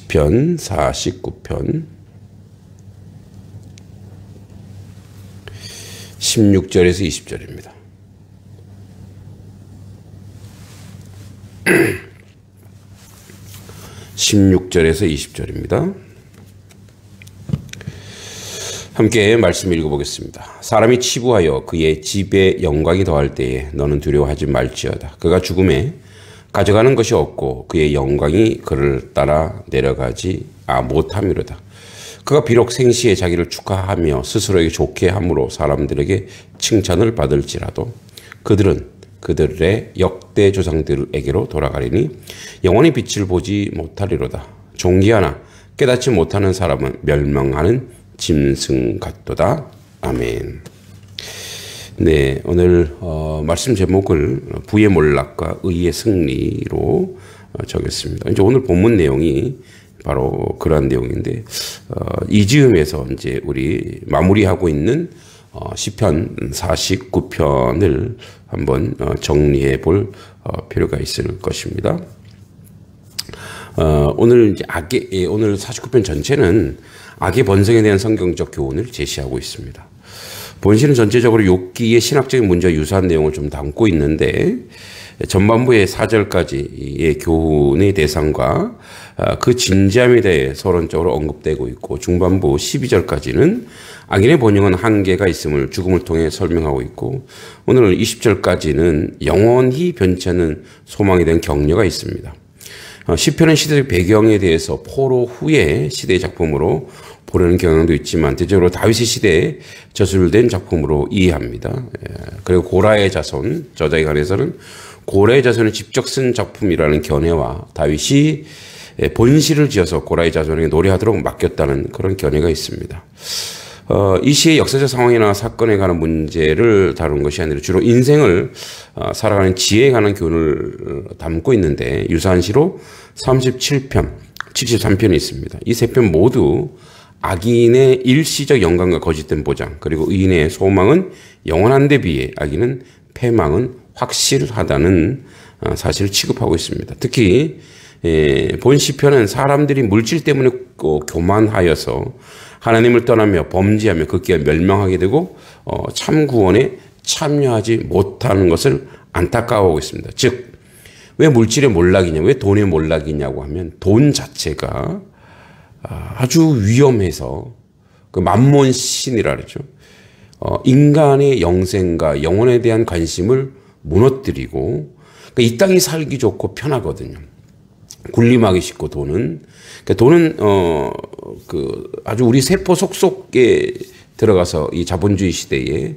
시편 49편 16절에서 20절입니다. (16절에서 20절입니다) 함께 말씀 읽어보겠습니다. 사람이 치부하여 그의 집에 영광이 더할 때에 너는 두려워하지 말지어다. 그가 죽음에 가져가는 것이 없고 그의 영광이 그를 따라 내려가지 못함이로다. 그가 비록 생시에 자기를 축하하며 스스로에게 좋게 함으로 사람들에게 칭찬을 받을지라도 그들은 그들의 역대 조상들에게로 돌아가리니 영원히 빛을 보지 못하리로다. 존귀하나 깨닫지 못하는 사람은 멸망하는 짐승 같도다. 아멘. 네, 오늘 말씀 제목을 부의 몰락과 의의 승리로 적였습니다. 이제 오늘 본문 내용이 바로 그러한 내용인데 이 즈음에서 이제 우리 마무리하고 있는 시편 49편을 한번 정리해 볼 필요가 있을 것입니다. 오늘 이제 오늘 49편 전체는 악의 번성에 대한 성경적 교훈을 제시하고 있습니다. 본시는 전체적으로 욥기의 신학적인 문제와 유사한 내용을 좀 담고 있는데 전반부의 4절까지의 교훈의 대상과 그 진지함에 대해 서론적으로 언급되고 있고 중반부 12절까지는 악인의 본영은 한계가 있음을 죽음을 통해 설명하고 있고 오늘 20절까지는 영원히 변치 않는 소망에 대한 격려가 있습니다. 시편은 시대적 배경에 대해서 포로 후의 시대의 작품으로 보려는 경향도 있지만 대체적으로 다윗의 시대에 저술된 작품으로 이해합니다. 그리고 고라의 자손, 저자에 관해서는 고라의 자손을 직접 쓴 작품이라는 견해와 다윗이 본시를 지어서 고라의 자손에게 노래하도록 맡겼다는 그런 견해가 있습니다. 이 시의 역사적 상황이나 사건에 관한 문제를 다루는 것이 아니라 주로 인생을 살아가는 지혜에 관한 교훈을 담고 있는데 유사한 시로 37편, 73편이 있습니다. 이 세 편 모두 악인의 일시적 영광과 거짓된 보장, 그리고 의인의 소망은 영원한 데 비해 악인은 패망은 확실하다는 사실을 취급하고 있습니다. 특히 본 시편은 사람들이 물질 때문에 교만하여서 하나님을 떠나며 범죄하며 극기에 멸망하게 되고 참 구원에 참여하지 못하는 것을 안타까워하고 있습니다. 즉 왜 물질의 몰락이냐, 왜 돈의 몰락이냐고 하면 돈 자체가 아주 위험해서 그 만몬신이라 그러죠. 인간의 영생과 영혼에 대한 관심을 무너뜨리고 그러니까 이 땅이 살기 좋고 편하거든요. 군림하기 쉽고 돈은 그 아주 우리 세포 속속에 들어가서 이 자본주의 시대에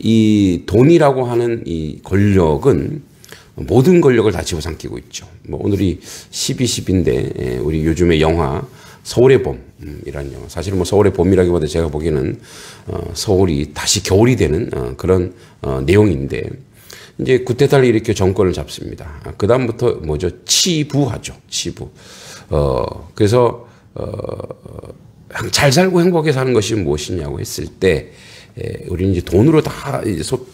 이 돈이라고 하는 이 권력은 모든 권력을 다 집어삼키고 있죠. 뭐 오늘이 12.10인데 우리 요즘에 영화 서울의 봄이라는 영화, 사실은 뭐 서울의 봄이라기보다 제가 보기에는 서울이 다시 겨울이 되는 그런 내용인데 이제 구테타를 일으켜 정권을 잡습니다. 그 다음부터 뭐죠? 치부하죠. 치부. 그래서 잘 살고 행복하게 사는 것이 무엇이냐고 했을 때 우리는 이제 돈으로 다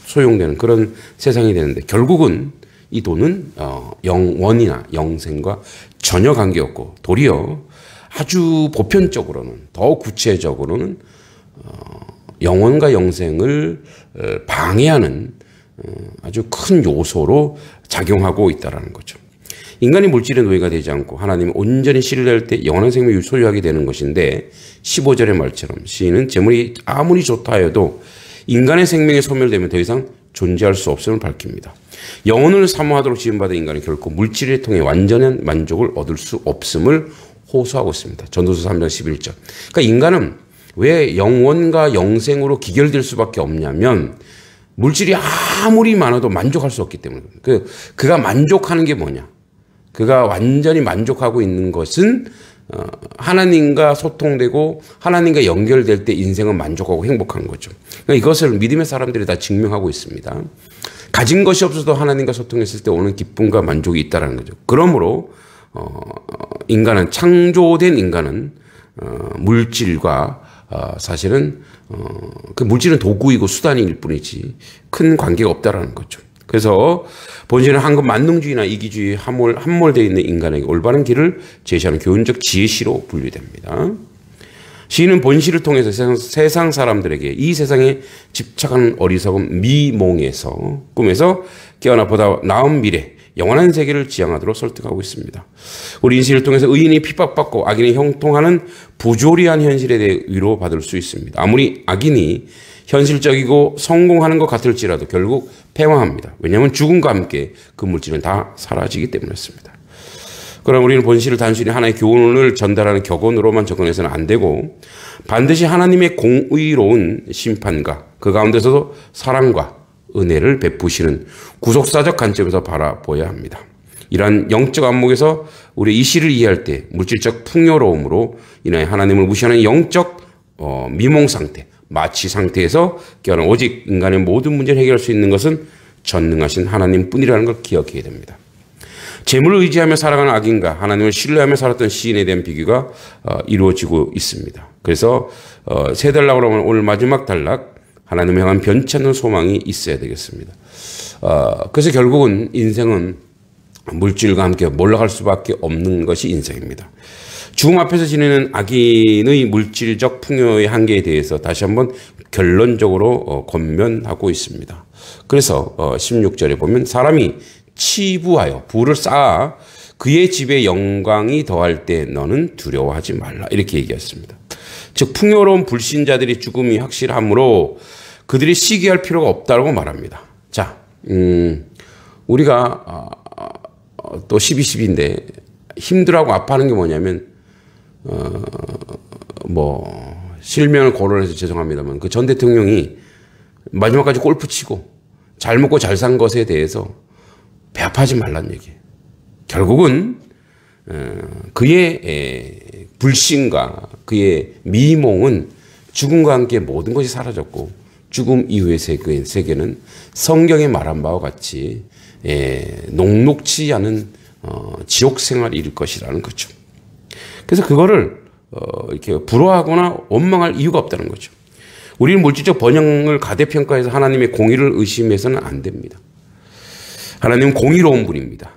소용되는 그런 세상이 되는데 결국은 이 돈은 영원이나 영생과 전혀 관계없고 도리어 아주 보편적으로는 더 구체적으로는 영원과 영생을 방해하는 아주 큰 요소로 작용하고 있다는 거죠. 인간이 물질의 노예가 되지 않고 하나님을 온전히 신뢰할 때 영원한 생명을 소유하게 되는 것인데 15절의 말처럼 시인은 재물이 아무리 좋다 해도 인간의 생명이 소멸되면 더 이상 존재할 수 없음을 밝힙니다. 영혼을 사모하도록 지음받은 인간은 결코 물질을 통해 완전한 만족을 얻을 수 없음을 호소하고 있습니다. 전도서 3장 11절. 그러니까 인간은 왜 영원과 영생으로 기결될 수밖에 없냐면 물질이 아무리 많아도 만족할 수 없기 때문에. 그가 만족하는 게 뭐냐? 그가 완전히 만족하고 있는 것은 하나님과 소통되고 하나님과 연결될 때 인생은 만족하고 행복한 거죠. 그러니까 이것을 믿음의 사람들이 다 증명하고 있습니다. 가진 것이 없어도 하나님과 소통했을 때 오는 기쁨과 만족이 있다는 거죠. 그러므로 인간은 창조된 인간은 물질과 사실은 그 물질은 도구이고 수단일 뿐이지 큰 관계가 없다라는 거죠. 그래서 본신은 황금 만능주의나 이기주의 함몰되어 있는 인간에게 올바른 길을 제시하는 교훈적 지혜시로 분류됩니다. 시인은 본시를 통해서 세상 사람들에게 이 세상에 집착하는 어리석은 미몽에서 꿈에서 깨어나 보다 나은 미래, 영원한 세계를 지향하도록 설득하고 있습니다. 우리 인시를 통해서 의인이 핍박받고 악인이 형통하는 부조리한 현실에 대해 위로받을 수 있습니다. 아무리 악인이 현실적이고 성공하는 것 같을지라도 결국 패망합니다. 왜냐하면 죽음과 함께 그 물질은 다 사라지기 때문이었습니다. 그럼 우리는 본시를 단순히 하나의 교훈을 전달하는 격언으로만 접근해서는 안 되고 반드시 하나님의 공의로운 심판과 그 가운데서도 사랑과 은혜를 베푸시는 구속사적 관점에서 바라보아야 합니다. 이러한 영적 안목에서 우리 이 시를 이해할 때 물질적 풍요로움으로 인하여 하나님을 무시하는 영적 미몽 상태, 마치 상태에서 깨어난 오직 인간의 모든 문제를 해결할 수 있는 것은 전능하신 하나님뿐이라는 걸 기억해야 됩니다. 재물을 의지하며 살아가는 악인과 하나님을 신뢰하며 살았던 시인에 대한 비교가 이루어지고 있습니다. 그래서 세 단락으로 하면 오늘 마지막 단락, 하나님을 향한 변치 않는 소망이 있어야 되겠습니다. 그래서 결국은 인생은 물질과 함께 몰락할 수밖에 없는 것이 인생입니다. 죽음 앞에서 지내는 악인의 물질적 풍요의 한계에 대해서 다시 한번 결론적으로 권면하고 있습니다. 그래서 16절에 보면 사람이 치부하여 부를 쌓아 그의 집에 영광이 더할 때 너는 두려워하지 말라 이렇게 얘기했습니다. 즉 풍요로운 불신자들이 죽음이 확실하므로 그들이 시기할 필요가 없다고 말합니다. 자, 우리가 또 12.12인데 힘들어하고 아파하는 게 뭐냐면 실명을 거론해서 죄송합니다만 그 전 대통령이 마지막까지 골프 치고 잘 먹고 잘 산 것에 대해서 배합하지 말란 얘기예요. 결국은 그의 불신과 그의 미몽은 죽음과 함께 모든 것이 사라졌고 죽음 이후의 세계는 성경에 말한 바와 같이 녹록치 않은 지옥 생활이 일 것이라는 거죠. 그래서 그거를 이렇게 부러워하거나 원망할 이유가 없다는 거죠. 우리는 물질적 번영을 가대평가해서 하나님의 공의를 의심해서는 안 됩니다. 하나님은 공의로운 분입니다.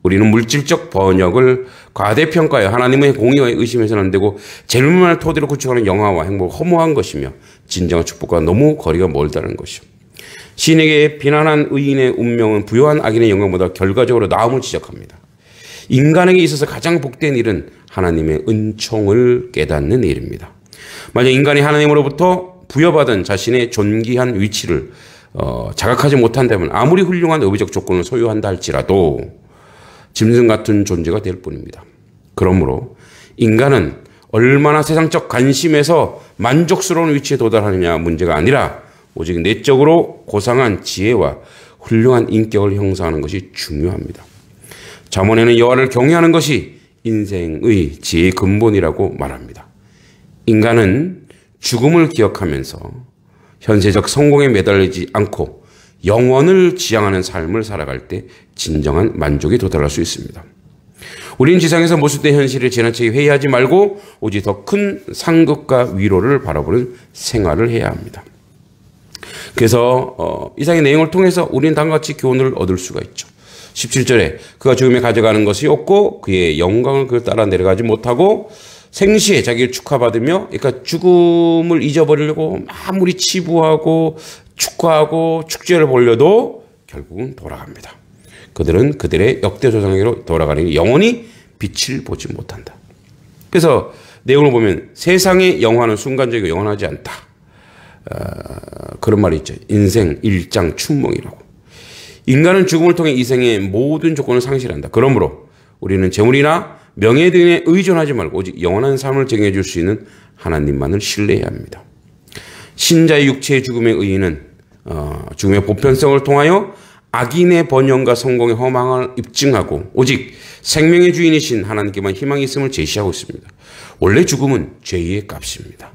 우리는 물질적 번역을 과대평가하여 하나님의 공의와 의심해서는 안 되고 재물만을 토대로 구축하는 영화와 행복을 허무한 것이며 진정한 축복과 너무 거리가 멀다는 것이죠. 시인에게 비난한 의인의 운명은 부요한 악인의 영광보다 결과적으로 나음을 지적합니다. 인간에게 있어서 가장 복된 일은 하나님의 은총을 깨닫는 일입니다. 만약 인간이 하나님으로부터 부여받은 자신의 존귀한 위치를 자각하지 못한다면 아무리 훌륭한 의비적 조건을 소유한다 할지라도 짐승 같은 존재가 될 뿐입니다. 그러므로 인간은 얼마나 세상적 관심에서 만족스러운 위치에 도달하느냐 문제가 아니라 오직 내적으로 고상한 지혜와 훌륭한 인격을 형성하는 것이 중요합니다. 잠언에는 여호와를 경외하는 것이 인생의 지혜의 근본이라고 말합니다. 인간은 죽음을 기억하면서 현세적 성공에 매달리지 않고 영원을 지향하는 삶을 살아갈 때 진정한 만족에 도달할 수 있습니다. 우리는 지상에서 모습된 현실을 지나치게 회의하지 말고 오직 더 큰 상급과 위로를 바라보는 생활을 해야 합니다. 그래서 이상의 내용을 통해서 우리는 다음과 같이 교훈을 얻을 수가 있죠. 17절에 그가 죽음에 가져가는 것이 없고 그의 영광을 그를 따라 내려가지 못하고 생시에 자기를 축하받으며, 그러니까 죽음을 잊어버리려고 아무리 치부하고 축하하고 축제를 벌려도 결국은 돌아갑니다. 그들은 그들의 역대 조상에게로 돌아가니 영원히 빛을 보지 못한다. 그래서 내용을 보면 세상의 영화는 순간적이고 영원하지 않다. 그런 말이 있죠. 인생 일장춘몽이라고. 인간은 죽음을 통해 이 생의 모든 조건을 상실한다. 그러므로 우리는 재물이나 명예 등에 의존하지 말고 오직 영원한 삶을 정해줄 수 있는 하나님만을 신뢰해야 합니다. 신자의 육체의 죽음의 의의는 죽음의 보편성을 통하여 악인의 번영과 성공의 허망을 입증하고 오직 생명의 주인이신 하나님께만 희망이 있음을 제시하고 있습니다. 원래 죽음은 죄의 값입니다.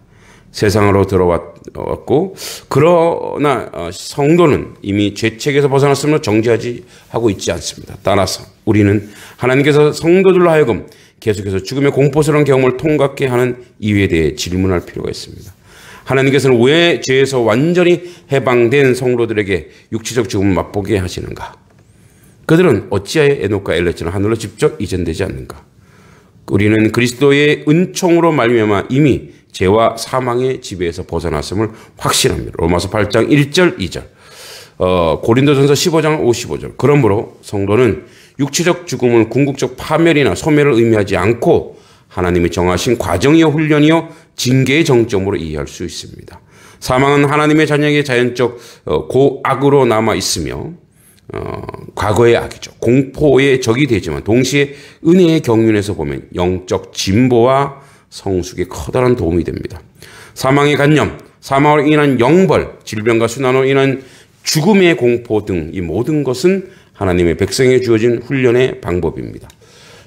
세상으로 들어왔고 그러나 성도는 이미 죄책에서 벗어났음을 정죄하지 하고 있지 않습니다. 따라서 우리는 하나님께서 성도들로 하여금 계속해서 죽음의 공포스러운 경험을 통과하게 하는 이유에 대해 질문할 필요가 있습니다. 하나님께서는 왜 죄에서 완전히 해방된 성도들에게 육체적 죽음을 맛보게 하시는가? 그들은 어찌하여 에녹과 엘리야처럼 하늘로 직접 이전되지 않는가? 우리는 그리스도의 은총으로 말미암아 이미 죄와 사망의 지배에서 벗어났음을 확신합니다. 로마서 8장 1절 2절, 고린도전서 15장 55절. 그러므로 성도는 육체적 죽음을 궁극적 파멸이나 소멸을 의미하지 않고 하나님이 정하신 과정이요 훈련이요 징계의 정점으로 이해할 수 있습니다. 사망은 하나님의 자녀에게 자연적 고악으로 남아 있으며 과거의 악이죠. 공포의 적이 되지만 동시에 은혜의 경륜에서 보면 영적 진보와 성숙에 커다란 도움이 됩니다. 사망의 관념, 사망으로 인한 영벌, 질병과 순환으로 인한 죽음의 공포 등 이 모든 것은 하나님의 백성에게 주어진 훈련의 방법입니다.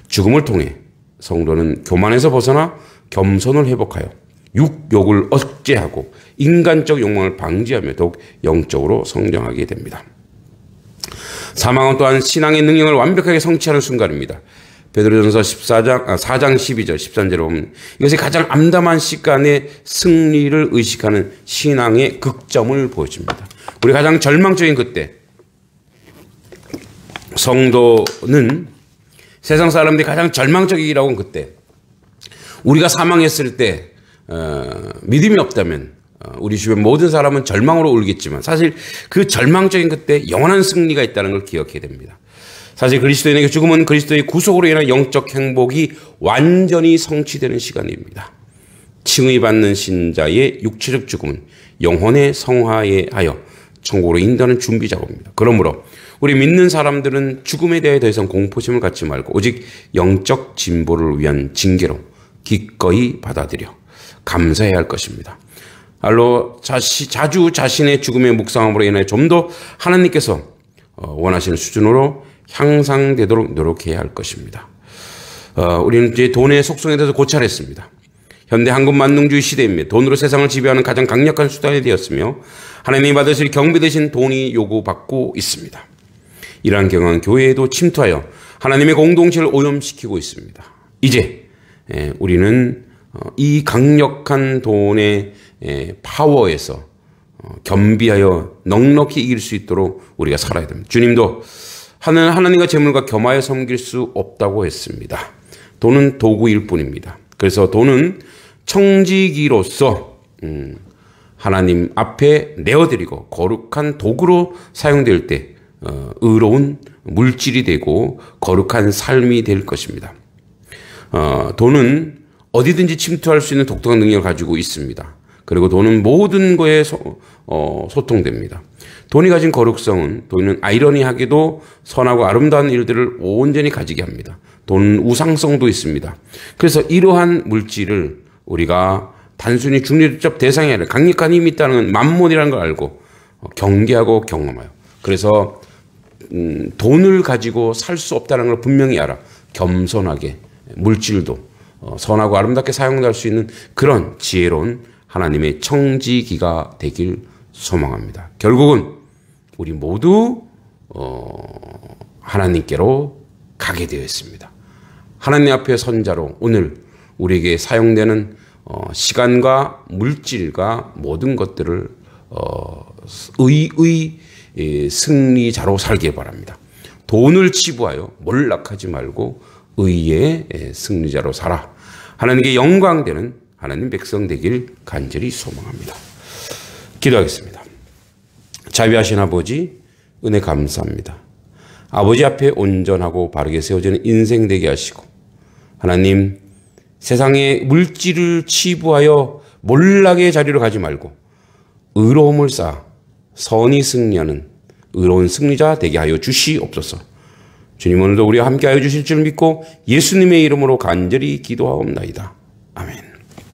죽음을 통해 성도는 교만에서 벗어나 겸손을 회복하여 육욕을 억제하고 인간적 욕망을 방지하며 더욱 영적으로 성장하게 됩니다. 사망은 또한 신앙의 능력을 완벽하게 성취하는 순간입니다. 베드로전서 4장 12절 13절에 보면 이것이 가장 암담한 시간의 승리를 의식하는 신앙의 극점을 보여줍니다. 우리 가장 절망적인 그때 성도는 세상 사람들이 가장 절망적이라고 하는 그때 우리가 사망했을 때 믿음이 없다면 우리 주변 모든 사람은 절망으로 울겠지만 사실 그 절망적인 그때 영원한 승리가 있다는 걸 기억해야 됩니다. 사실 그리스도인에게 죽음은 그리스도의 구속으로 인한 영적 행복이 완전히 성취되는 시간입니다. 칭의받는 신자의 육체적 죽음은 영혼의 성화에 하여 천국으로 인도하는 준비 작업입니다. 그러므로 우리 믿는 사람들은 죽음에 대해 더 이상 공포심을 갖지 말고 오직 영적 진보를 위한 징계로 기꺼이 받아들여 감사해야 할 것입니다. 알로 자주 자신의 죽음의 묵상함으로 인해 좀 더 하나님께서 원하시는 수준으로 향상되도록 노력해야 할 것입니다. 우리는 이제 돈의 속성에 대해서 고찰했습니다. 현대 한국 만능주의 시대입니다. 돈으로 세상을 지배하는 가장 강력한 수단이 되었으며 하나님이 받으실 경비 대신 돈이 요구받고 있습니다. 이러한 경향은 교회에도 침투하여 하나님의 공동체를 오염시키고 있습니다. 이제 우리는 이 강력한 돈의 파워에서 겸비하여 넉넉히 이길 수 있도록 우리가 살아야 됩니다. 주님도 하나님과 재물과 겸하여 섬길 수 없다고 했습니다. 돈은 도구일 뿐입니다. 그래서 돈은 청지기로서 하나님 앞에 내어드리고 거룩한 도구로 사용될 때 의로운 물질이 되고 거룩한 삶이 될 것입니다. 돈은 어디든지 침투할 수 있는 독특한 능력을 가지고 있습니다. 그리고 돈은 모든 거에 소통됩니다. 돈이 가진 거룩성은 돈은 아이러니하게도 선하고 아름다운 일들을 온전히 가지게 합니다. 돈은 우상성도 있습니다. 그래서 이러한 물질을 우리가 단순히 중립적 대상이 아니라 강력한 힘이 있다는 만몬이라는 걸 알고 경계하고 경험해요. 그래서 돈을 가지고 살 수 없다는 걸 분명히 알아. 겸손하게 물질도 선하고 아름답게 사용할 수 있는 그런 지혜로운 하나님의 청지기가 되길 소망합니다. 결국은 우리 모두 하나님께로 가게 되어 있습니다. 하나님 앞에 선자로 오늘 우리에게 사용되는 시간과 물질과 모든 것들을 승리자로 살길 바랍니다. 돈을 치부하여 몰락하지 말고 의의 승리자로 살아 하나님께 영광되는 하나님 백성 되길 간절히 소망합니다. 기도하겠습니다. 자비하신 아버지, 은혜 감사합니다. 아버지 앞에 온전하고 바르게 세워지는 인생 되게 하시고 하나님 세상의 물질을 치부하여 몰락의 자리로 가지 말고 의로움을 쌓아 선이 승리하는 의로운 승리자 되게 하여 주시옵소서. 주님 오늘도 우리와 함께하여 주실 줄 믿고 예수님의 이름으로 간절히 기도하옵나이다.